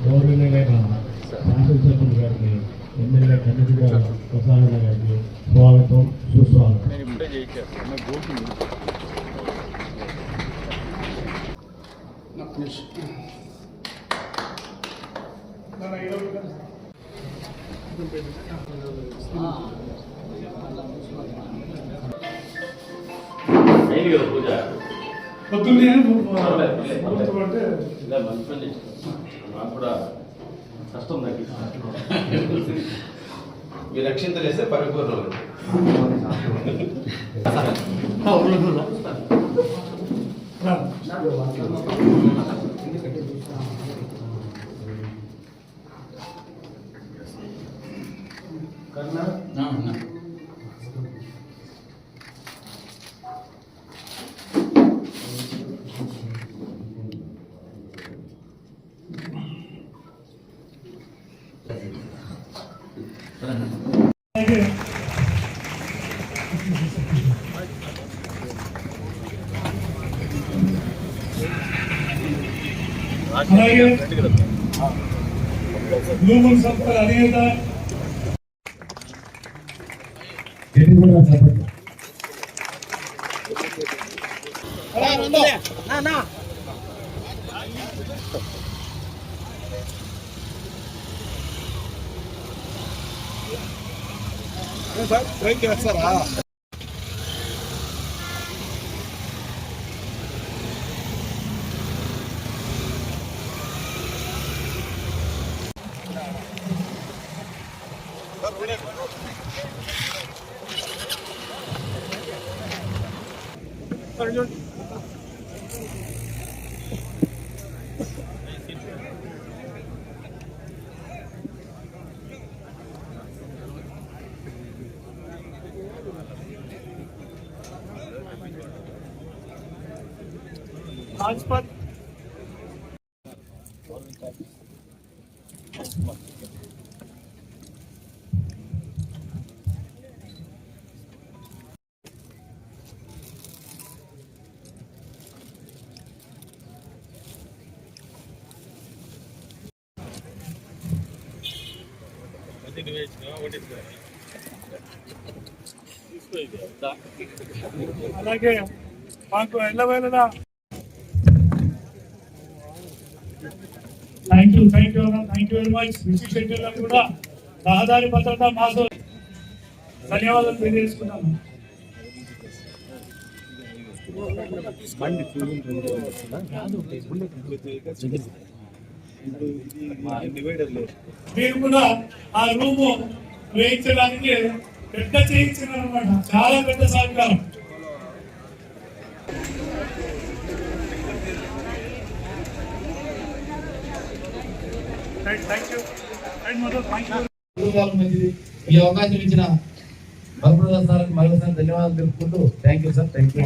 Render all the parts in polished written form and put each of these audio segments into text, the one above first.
గౌరవనీయులైన శాసనసభ్యులు గారికి, ఎమ్మెల్యే కన్నడ ప్రసాద్ గారికి స్వాగతం, సుస్వాగతం. కష్టం మీరు రక్షించలేస్తే పరిపూర్ణ గ్లోబల్ సంస్థల అధినేత ట్రైన్ చేస్తారా? రాజ్పథ్ అలాగే మాకు ఎల్లవేళలా థ్యాంక్ యూ వెరీ మచ్. విశిష్ట షెడ్యూల్ కూడా రహదారి భద్రత మాకు ధన్యవాదాలు తెలియజేసుకున్నాను. మీరు కూడా ఆ రూము వేయించడానికి పెద్ద చేయించారు అనమాట, చాలా పెద్ద సహకారం. ఈ అవకాశం ఇచ్చిన బలప్రసాద్ సార్ మరోసారి ధన్యవాదాలు తెలుపుకుంటూ thank you sir. Thank you.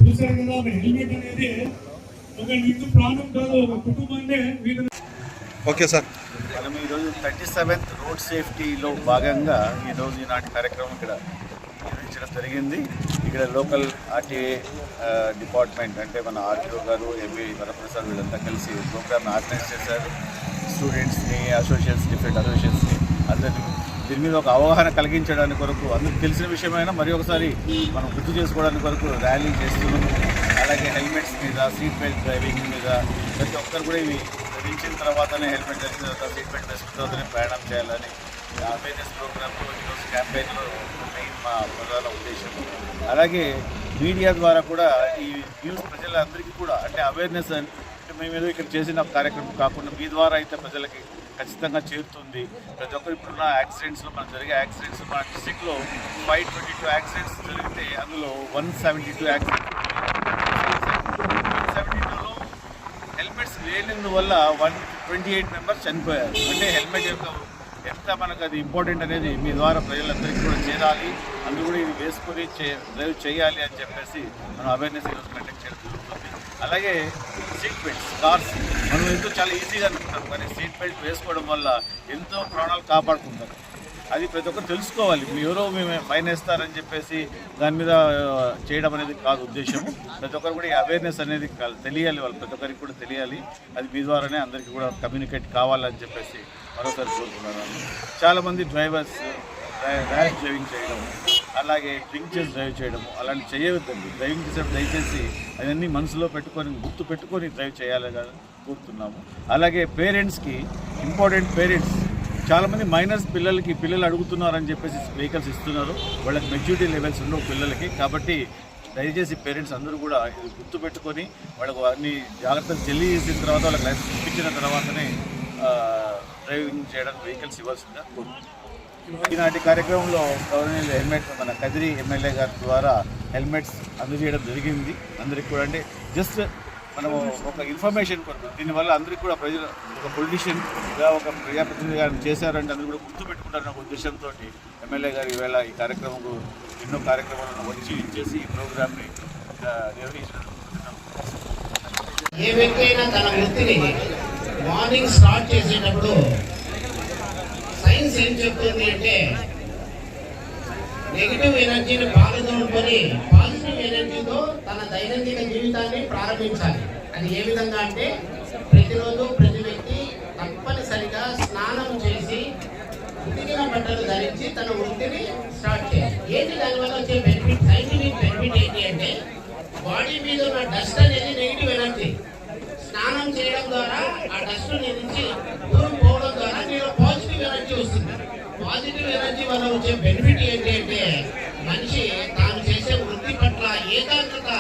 చూసారు కదా, హెల్మెట్ అనేది ఒక నిండు ప్రాణం కాదు, ఒక కుటుంబాన్ని. ఓకే సార్, మనం ఈరోజు 37th రోడ్ సేఫ్టీలో భాగంగా ఈరోజు ఈనాటి కార్యక్రమం ఇక్కడ నిర్వహించడం జరిగింది. ఇక్కడ లోకల్ ఆర్టీఏ డిపార్ట్మెంట్ అంటే మన ఆర్టీఓ గారు, ఎంపీ వరప్రసాద్ వీళ్ళంతా కలిసి ప్రోగ్రామ్ని ఆర్గనైజ్ చేశారు. స్టూడెంట్స్ని, అసోసియేషన్స్, డిఫరెంట్ అసోసియేషన్స్ని అందరినీ దీని మీద ఒక అవగాహన కలిగించడానికి కొరకు, అందరికి తెలిసిన విషయమైనా మరి ఒకసారి మనం గుర్తు చేసుకోవడానికి కొరకు ర్యాలీ చేస్తున్నాము. అలాగే హెల్మెట్స్ మీద, సీట్ బెల్ట్ డ్రైవింగ్ మీద ప్రతి ఒక్కరు కూడా ఇవి ధరించిన తర్వాతనే, హెల్మెట్ ధరించిన తర్వాత, సీట్ బెల్ట్ వేసుకున్న తర్వాతనే ప్రయాణం చేయాలని అవేర్నెస్ ప్రోగ్రాంలో ఈరోజు క్యాంపెయిన్లో మెయిన్ మా ప్రధాన ఉద్దేశం. అలాగే మీడియా ద్వారా కూడా ఈ న్యూస్ ప్రజలందరికీ కూడా అంటే అవేర్నెస్ అంటే మేమేదో ఇక్కడ చేసిన కార్యక్రమం కాకుండా మీ ద్వారా అయితే ప్రజలకి ఖచ్చితంగా చేరుతుంది. ప్రతి ఒక్కరు ఇప్పుడున్న యాక్సిడెంట్స్లో మనకు జరిగే యాక్సిడెంట్స్ మన డిస్ట్రిక్ట్లో 522 యాక్సిడెంట్స్ జరిగితే అందులో 172 యాక్సిడెంట్స్ 172లో హెల్మెట్స్ లేనందువల్ల 128 మెంబర్స్ చనిపోయారు. అంటే హెల్మెట్ యొక్క ఎంత మనకు అది ఇంపార్టెంట్ అనేది మీ ద్వారా ప్రజలందరికీ కూడా చేరాలి, అందరూ కూడా ఇది వేసుకొని డ్రైవ్ చేయాలి అని చెప్పేసి మనం అవేర్నెస్ ఈరోజు కండక్ట్ చేయడం జరుగుతుంది. అలాగే సీట్ బెల్ట్స్, కార్స్ మనం ఎంతో చాలా ఈజీగా అనుకుంటాం, కానీ సీట్ బెల్ట్ వేసుకోవడం వల్ల ఎంతో ప్రాణాలు కాపాడుకుంటారు. అది ప్రతి ఒక్కరు తెలుసుకోవాలి. ఎవరో మేము ఫైన్ వేస్తారని చెప్పేసి దాని మీద చేయడం అనేది కాదు ఉద్దేశము. ప్రతి ఒక్కరు కూడా ఈ అవేర్నెస్ అనేది తెలియాలి, వాళ్ళు ప్రతి ఒక్కరికి కూడా తెలియాలి. అది మీ ద్వారానే అందరికీ కూడా కమ్యూనికేట్ కావాలని చెప్పేసి మరోసారి కోరుతున్నాను. చాలామంది డ్రైవర్స్ ర్యాష్ డ్రైవింగ్ చేయడం, అలాగే డ్రింక్ చేసి డ్రైవ్ చేయడము అలాంటి చేయవద్దండి. డ్రైవింగ్ చేసేటప్పుడు దయచేసి అవన్నీ మనసులో పెట్టుకొని గుర్తు పెట్టుకొని డ్రైవ్ చేయాలని కోరుతున్నాము. అలాగే పేరెంట్స్కి ఇంపార్టెంట్, పేరెంట్స్ చాలామంది మైనర్స్ పిల్లలు అడుగుతున్నారని చెప్పేసి వెహికల్స్ ఇస్తున్నారు. వాళ్ళకి మెచ్యూరిటీ లెవెల్స్ ఉండవు పిల్లలకి. కాబట్టి దయచేసి పేరెంట్స్ అందరూ కూడా ఇది గుర్తుపెట్టుకొని వాళ్ళకు అన్ని జాగ్రత్తలు తెలియజేసిన తర్వాత వాళ్ళకి లైసెన్స్ ఇప్పించిన తర్వాతనే డ్రైవింగ్ చేయడానికి వెహికల్స్ ఇవ్వాల్సిందిగా కోరుతున్నాను. ఈనాటి కార్యక్రమంలో గవర్నమెంట్ హెల్మెట్ మన కదిరి ఎమ్మెల్యే గారి ద్వారా హెల్మెట్స్ అందజేయడం జరిగింది అందరికి కూడా. అంటే జస్ట్ మనము ఒక ఇన్ఫర్మేషన్ కొరకు, దీనివల్ల అందరికీ కూడా ప్రజలు ఒక పొలిటీషియన్గా ఒక ప్రజాప్రతినిధి గారిని చేశారంటే అందరూ కూడా గుర్తుపెట్టుకుంటారన్న ఒక ఉద్దేశంతో ఎమ్మెల్యే గారు ఈవేళ ఈ కార్యక్రమంకు ఎన్నో కార్యక్రమాలను వచ్చి ఇచ్చేసి ఈ ప్రోగ్రామ్ని నిర్వహించడం. ఏ వ్యక్తి అయినా తన వృత్తిని మార్నింగ్ స్టార్ట్ చేసేటప్పుడు సైన్స్ ఏం చెప్తుంది అంటే నెగిటివ్ ఎనర్జీని పాల్గొనుకొని పాజిటివ్ ఎనర్జీతో తన దైనందిన జీవితాన్ని ప్రారంభించాలి. అది ఏ విధంగా అంటే ప్రతిరోజు ప్రతి వ్యక్తి తప్పనిసరిగా స్నానం చేసి ఉతికిన బట్టలు ధరించి తన వృత్తిని స్టార్ట్ చేయాలి. ఏంటి దానివల్ల వచ్చే బెనిఫిట్, సైంటిఫిక్ బెనిఫిట్ ఏంటి అంటే బాడీ మీద ఉన్న డస్ట్ అనేది నెగిటివ్ ఎనర్జీ. స్నానం చేయడం ద్వారా ఆ డస్ట్ నుంచి దూరం పోవడం ద్వారా మీరు పాజిటివ్ ఎనర్జీ వస్తుంది. పాజిటివ్ ఎనర్జీ వల్ల వచ్చే బెనిఫిట్ ఏంటి అంటే మనిషి తాను చేసే వృత్తి పట్ల ఏకాగ్రత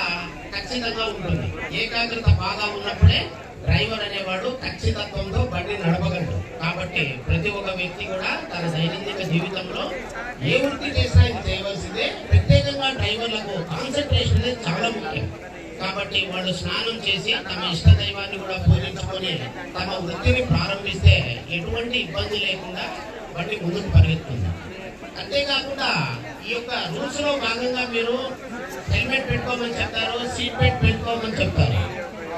ఖచ్చితంగా ఉంటుంది. ఏకాగ్రత బాగా ఉన్నప్పుడే డ్రైవర్ అనేవాడు ఖచ్చితత్వంతో బండి నడపగలడు. కాబట్టి ప్రతి ఒక్క వ్యక్తి కూడా తన దైనందిన జీవితంలో ఏ వృత్తి చేసినా ఇది చేయవలసిందే. ప్రత్యేకంగా డ్రైవర్లకు కాన్సన్ట్రేషన్ అనేది చాలా ముఖ్యం. కాబట్టి వాళ్ళు స్నానం చేసి తమ ఇష్ట దైవాన్ని కూడా పూజించుకొని తమ వృత్తిని ప్రారంభిస్తే ఎటువంటి ఇబ్బంది లేకుండా బండి ముందుకు పరిగెత్తుంది. అంతేకాకుండా ఈ యొక్క రూల్స్ లో భాగంగా మీరు హెల్మెట్ పెట్టుకోమని చెప్తారు, సీట్ బెల్ట్ పెట్టుకోమని చెప్తారు.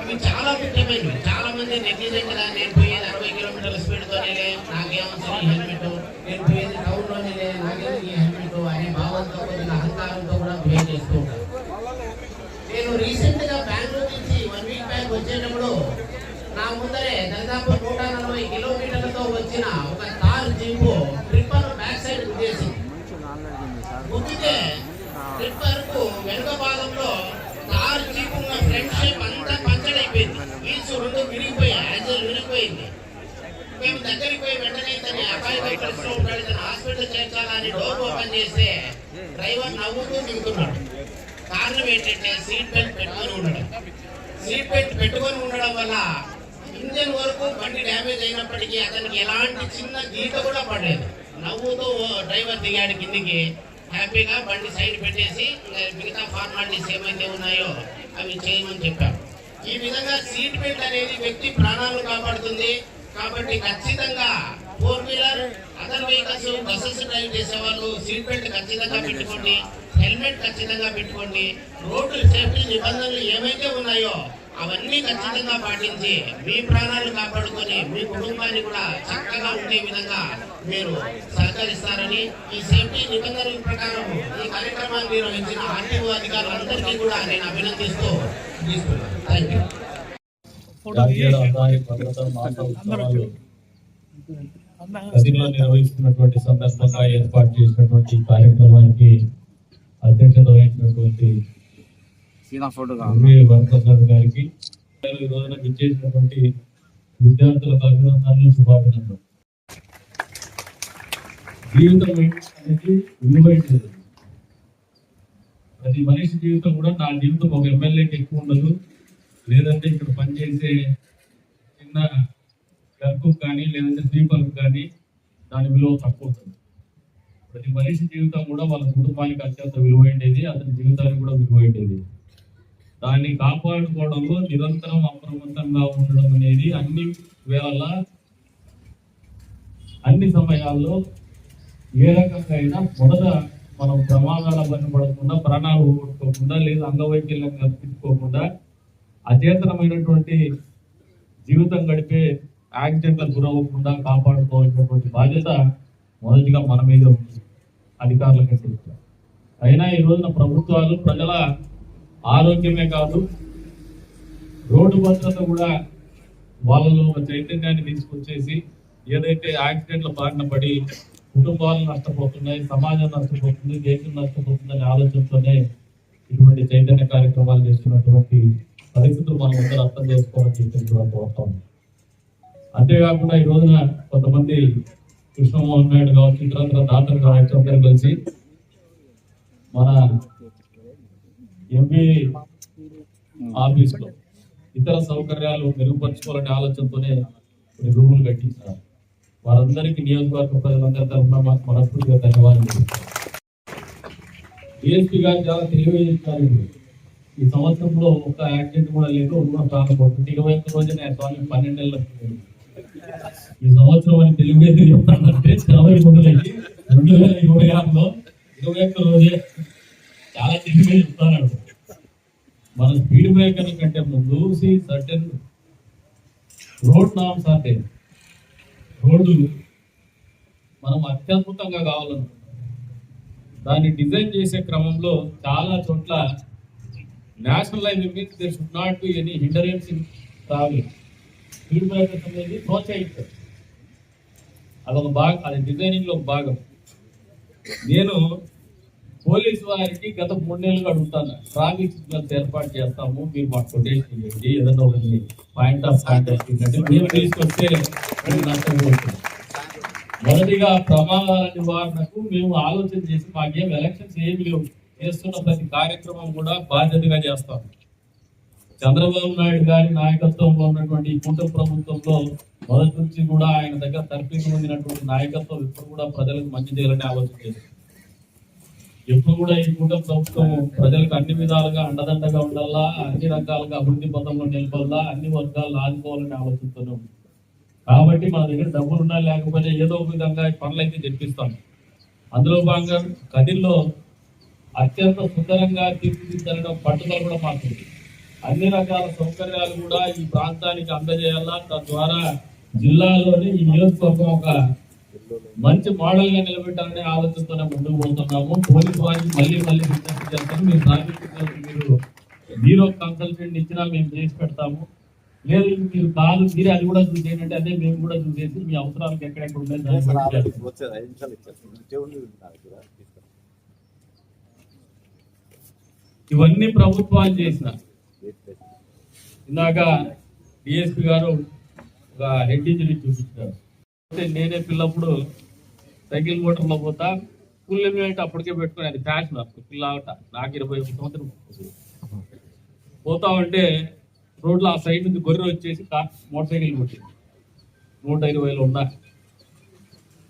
ఇవి చాలా ముఖ్యమైనవి. చాలా మంది నెగ్లిజెంట్ గా నేను పోయేది 60 కిలోమీటర్ల స్పీడ్ తోనే, నాకేమవుతుంది ఈ హెల్మెట్, నేను పోయేది టౌన్ లోనే, నాకేమో ఈ హెల్మెట్ అనే భావంతో కొద్దిగా అహంకారంతో కూడా బిహేవ్ చేస్తూ ఉంటారు. నేను రీసెంట్ గా బెంగళూరు నుంచి 1 వీక్ బ్యాక్ వచ్చేటప్పుడు నా ముందరే దాదాపు 140 కిలోమీటర్లతో వచ్చిన ఒక car jeep tripper back side గుద్దేసింది. గుద్దితే ట్రిప్పర్ కు వెనుక భాగంలో కార్ జీపు ఉన్న ఫ్రంట్ షేప్ అంతా పంచర్ అయిపోయింది. వీల్స్ రెండు విరిగిపోయాయి, యాక్సిల్ విరిగిపోయింది. మేము దగ్గరికి పోయి వెంటనే తన అపాయకర పరిస్థితిలో ఉంటాడు, తన హాస్పిటల్ చేర్చాలని డోర్ ఓపెన్ చేస్తే డ్రైవర్ నవ్వుతూ దిగుతున్నాడు. కారణం ఏంటంటే సీట్ బెల్ట్ పెట్టుకొని ఉండడం. సీట్ బెల్ట్ పెట్టుకొని ఉండడం వల్ల ఇంజన్ వరకు బండి డ్యామేజ్ అయినప్పటికీ అతనికి ఎలాంటి చిన్న గీత కూడా పడలేదు. నవ్వుతూ డ్రైవర్ దిగాడు కిందికి. హ్యాపీగా బండి సైడ్ పెట్టేసి మిగతా ఫార్మాలిటీస్ ఏమైతే ఉన్నాయో అవి చేయమని చెప్పారు. ఈ విధంగా సీట్ బెల్ట్ అనేది వ్యక్తి ప్రాణాలను కాపాడుతుంది. కాబట్టి ఖచ్చితంగా 4 wheeler other vehicles buses drive చేసే వాళ్ళు సీట్ బెల్ట్ ఖచ్చితంగా పెట్టుకోండి, హెల్మెట్ ఖచ్చితంగా పెట్టుకోండి. రోడ్డు సేఫ్టీ నిబంధనలు ఏమైతే ఉన్నాయో అవన్నీ ఖచ్చితంగా పాటించి మీ ప్రాణాలు కాపాడుకొని మీ కుటుంబాన్ని కూడా చక్కగా ఉండే విధంగా మీరు సహకరిస్తారని, ఈ సేఫ్టీ నిబంధనల ప్రకారం ఈ కార్యక్రమాన్ని నిర్వహించిన ఆర్టీఓ అధికారులందరికీ కూడా నేను అభినందిస్తూ తీసుకున్నాను. Thank you. జాతీయ రహదారి భద్రతా మాసోత్సవాలు కదిరిలో నిర్వహిస్తున్నటువంటి సందర్భంగా ఏర్పాటు చేసినటువంటి కార్యక్రమానికి అధ్యక్షత వహించినటువంటి వరప్రసాద్ గారికి, ఈ రోజున విచ్చేసినటువంటి విద్యార్థులకు అభినందనలు, శుభాభినందనలు. జీవితం అనేది విలువైనది. ప్రతి మనిషి జీవితం కూడా, నా జీవితం ఒక ఎమ్మెల్యేకి ఎక్కువ ఉండదు, లేదంటే ఇక్కడ పనిచేసే చిన్న క్లర్క్ కానీ లేదంటే స్వీపర్కు కానీ దాని విలువ తక్కువ ఉంటుంది. ప్రతి మనిషి జీవితం కూడా వాళ్ళ కుటుంబానికి అత్యంత విలువైనది, అతని జీవితానికి కూడా విలువైనది. దాన్ని కాపాడుకోవడంలో నిరంతరం అప్రమత్తంగా ఉండడం అనేది అన్ని వేళ అన్ని సమయాల్లో ఏ రకంగా అయినా మొదట మనం ప్రమాదాల బారిన పడకుండా, ప్రాణాలు పోగొట్టుకోకుండా, లేదా అంగవైకల్యం కల్పించుకోకుండా అచేతనమైనటువంటి జీవితం గడిపే యాక్సిడెంట్లకు గురవ్వకుండా కాపాడుకోవాల్సినటువంటి బాధ్యత మొదటిగా మన మీద ఉంది, అధికారులకే తెలుసు. అయినా ఈ రోజున ప్రభుత్వాలు ప్రజల ఆరోగ్యమే కాదు, రోడ్డు భద్రత కూడా వాళ్ళలో ఒక చైతన్యాన్ని తీసుకొచ్చేసి ఏదైతే యాక్సిడెంట్ల బారిన పడి కుటుంబాలు నష్టపోతున్నాయి, సమాజం నష్టపోతుంది, దేశం నష్టపోతుందనే ఆలోచనతోనే ఇటువంటి చైతన్య కార్యక్రమాలు చేస్తున్నటువంటి పరిస్థితులు మనం అందరూ అర్థం చేసుకోవాలని చెప్పి కూడా కోరుతాం. అంతేకాకుండా ఈ రోజున కొంతమంది కృష్ణమోహన్ నాయుడు కావచ్చు, ఇతర దాతలు కావచ్చు, అందరూ కలిసి మన ఎంపీ ఆఫీస్లో ఇతర సౌకర్యాలు మెరుగుపరచుకోవాలనే ఆలోచనతోనే కొన్ని రూములు కట్టించారు. వారందరికీ నియోజకవర్గ ప్రజలందరి తరఫున మనస్ఫూర్తిగా ధన్యవాదాలు. డిఎస్పీ గారు చాలా తెలివిగా చెప్పారు. ఈ సంవత్సరంలో ఒక్క యాక్సిడెంట్ కూడా లేదు, ఉన్న ప్రాణం పోతుంది. 21 రోజునే స్వామి 12 నెలలకు ఈ సంవత్సరం అని తెలివిగా చెప్తానంటే 23 2026లో 21 రోజే చాలా తెలివిగా చెప్తాను. మన స్పీడ్ బ్రేకర్ల కంటే ముందు సర్టెన్ రోడ్ నామ్స్ అంటే రోడ్డు మనం అత్యద్భుతంగా కావాలనుకుంటున్నాం. దాన్ని డిజైన్ చేసే క్రమంలో చాలా చోట్ల national highway means there should not be any hindrance in travelling. Speed breakers అనేది ప్రోత్సహిస్తారు. అదొక భాగం, అది డిజైనింగ్ లో ఒక భాగం. నేను పోలీసు వారికి గత 3 నెలలుగా అడుగుతాను, ట్రాఫిక్ సిగ్నల్స్ ఏర్పాటు చేస్తాము, మీరు మాకు కొటేషన్ చేయండి, ఏదైనా ఒకటి పాయింట్ ఆఫ్ కాంటాక్ట్ ఏంటంటే మీరు తీసుకొస్తే నష్టపోతుంది. మొదటిగా ప్రమాదాల నివారణకు మేము ఆలోచన చేసి మాకేం ఎలక్షన్స్ ఏమి లేవు, చేస్తున్న ప్రతి కార్యక్రమం కూడా బాధ్యతగా చేస్తాం. చంద్రబాబు నాయుడు గారి నాయకత్వంలో ఉన్నటువంటి ఈ కూటమి ప్రభుత్వంలో మొదటి నుంచి కూడా ఆయన దగ్గర తర్ఫీదు పొందినటువంటి నాయకత్వం ఇప్పుడు కూడా ప్రజలకు మంచి చేయాలని ఆలోచన చేస్తుంది. ఎప్పుడు కూడా ఈ కూటమి ప్రభుత్వం ప్రజలకు అన్ని విధాలుగా అండదండగా ఉండాలా, అన్ని రకాలుగా అభివృద్ధి పథంలో నిలబడాలా, అన్ని వర్గాలను ఆదుకోవాలని ఆలోచనతోనే ఉంది. కాబట్టి మన దగ్గర డబ్బులు ఉన్నా లేకపోతే ఏదో ఒక విధంగా పనులు అయితే తెప్పిస్తాం. అందులో భాగంగా కదిల్లో అత్యంత సుందరంగా తీర్చిదిద్దడం పట్టుదల కూడా మాకుంది. అన్ని రకాల సౌకర్యాలు కూడా ఈ ప్రాంతానికి అందజేయాలా, తద్వారా జిల్లాలోని ఈ నియోజకవర్గం ఒక మంచి మోడల్ గా నిలబెట్టాలనే ఆలోచనతోనే ముందుకు పోతున్నాము. పోలీసు వారికి మళ్ళీ విజ్ఞప్తి చేస్తాము, మీరు ట్రాఫిక్ మీరు కన్సల్టెంట్ ఇచ్చినా మేము చేసి పెడతాము. లేదు మీరు కాదు మీరే అది కూడా చూసేయండి, అదే మేము కూడా చూసేసి మీ అవసరాలకు ఎక్కడెక్కడ ఉన్నాయి ఇవన్నీ ప్రభుత్వాలు చేసిన. ఇందాక డిఎస్పీ గారు ఒక హెడ్ ఇంజరీ చూపించారు. నేనే పిల్లప్పుడు సైకిల్ మోటార్లో పోతా, ఫుల్ హెల్మెట్ అప్పటికే పెట్టుకుని, అది ఫ్యాషన్ అప్పుడు పిల్ల ఆట, నాకు 21 సంవత్సరం పోతా ఉంటే రోడ్లో ఆ సైడ్ నుంచి గొర్రె వచ్చేసి మోటార్ సైకిల్ కొట్టింది. 120లో ఉన్నా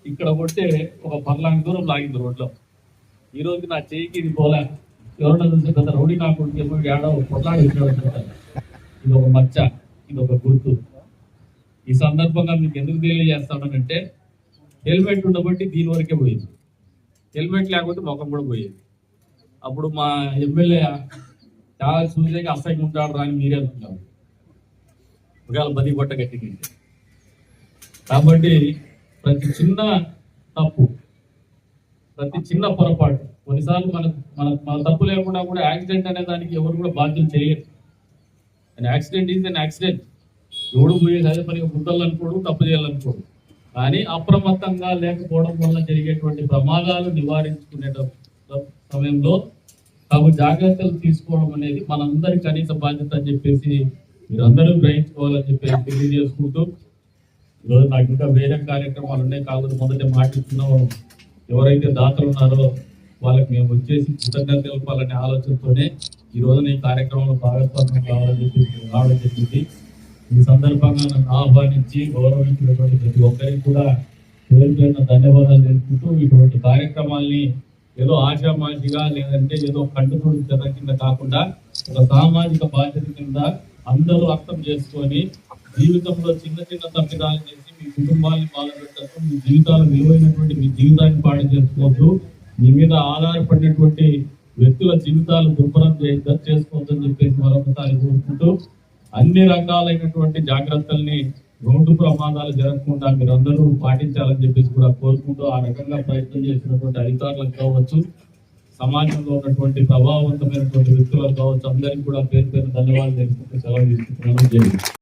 ఇక్కడ కొట్టే ఒక 10 దూరం లాగింది రోడ్లో. ఈ రోజు నా చెయ్యికి ఇది పోలే, ఎవరన్నా చూస్తే పెద్ద రౌడీ నాకు ఏడో పొట్లాడి ఇది ఒక మచ్చ, ఇది ఒక గుర్తు. ఈ సందర్భంగా మీకు ఎందుకు తెలియజేస్తానంటే హెల్మెట్ ఉండబట్టి దీని వరకే పోయేది, హెల్మెట్ లేకపోతే ముఖం కూడా పోయేది. అప్పుడు మా ఎమ్మెల్యే చాలా చూసేకి అసహ్యం ఉంటాడు రా అని మీరే అనుకున్నాను, ఒకవేళ బది బట్ట గట్టికి. కాబట్టి ప్రతి చిన్న తప్పు, ప్రతి చిన్న పొరపాటు, కొన్నిసార్లు మన తప్పు లేకుండా కూడా యాక్సిడెంట్ అనే దానికి ఎవరు కూడా బాధ్యత చేయలేదు. And accident is an accident. ఎవడు పోయేది అదే పనిగా బుద్ధలు అనుకోడు, తప్పు చేయాలనుకోడు. కానీ అప్రమత్తంగా లేకపోవడం వల్ల జరిగేటువంటి ప్రమాదాలు నివారించుకునే సమయంలో తగు జాగ్రత్తలు తీసుకోవడం అనేది మనందరి కనీస బాధ్యత అని చెప్పేసి మీరందరూ గ్రహించుకోవాలని చెప్పేసి తెలియజేసుకుంటూ, ఈరోజు నాకు ఇంకా వేరే కార్యక్రమాలు ఉన్నాయి. కాకపోతే మొదట మాట్లాడుతున్నాం, ఎవరైతే దాతలు ఉన్నారో వాళ్ళకి మేము వచ్చేసి కృతజ్ఞత తెలపాలనే ఆలోచనతోనే ఈ రోజున ఈ కార్యక్రమంలో భాగస్వామ్యం కావాలని చెప్పేసి రావడం జరిగింది. ఈ సందర్భంగా నన్ను ఆహ్వానించి గౌరవించినటువంటి ప్రతి ఒక్కరికి కూడా పేరు పేరున ధన్యవాదాలు తెలుపుతూ, ఇటువంటి కార్యక్రమాల్ని ఏదో ఆశామాషిగా లేదంటే ఏదో కంటుకుడు చెత్త కింద కాకుండా ఒక సామాజిక బాధ్యత కింద అందరూ అర్థం చేసుకొని జీవితంలో చిన్న చిన్న తప్పిదాలు చేసి మీ కుటుంబాన్ని బాధపెట్టద్దు, మీ జీవితాలు విలువైనటువంటి మీ జీవితాన్ని పాడు చేసుకోవద్దు, మీ మీద ఆధారపడినటువంటి వ్యక్తుల జీవితాలు దుర్భరం చేసుకోవద్దని చెప్పేసి మరొకసారి కోరుకుంటూ అన్ని రకాలైనటువంటి జాగ్రత్తల్ని రోడ్డు ప్రమాదాలు జరగకుండా మీరందరూ పాటించాలని చెప్పేసి కూడా కోరుకుంటూ ఆ రకంగా ప్రయత్నం చేసినటువంటి అధికారులకు కావచ్చు, సమాజంలో ఉన్నటువంటి ప్రభావవంతమైనటువంటి వ్యక్తులకు కావచ్చు, అందరికీ కూడా పేరు పేరు ధన్యవాదాలు తెలుసుకుంటూ సెలవు తీసుకుంటున్నాను. జై హింద్.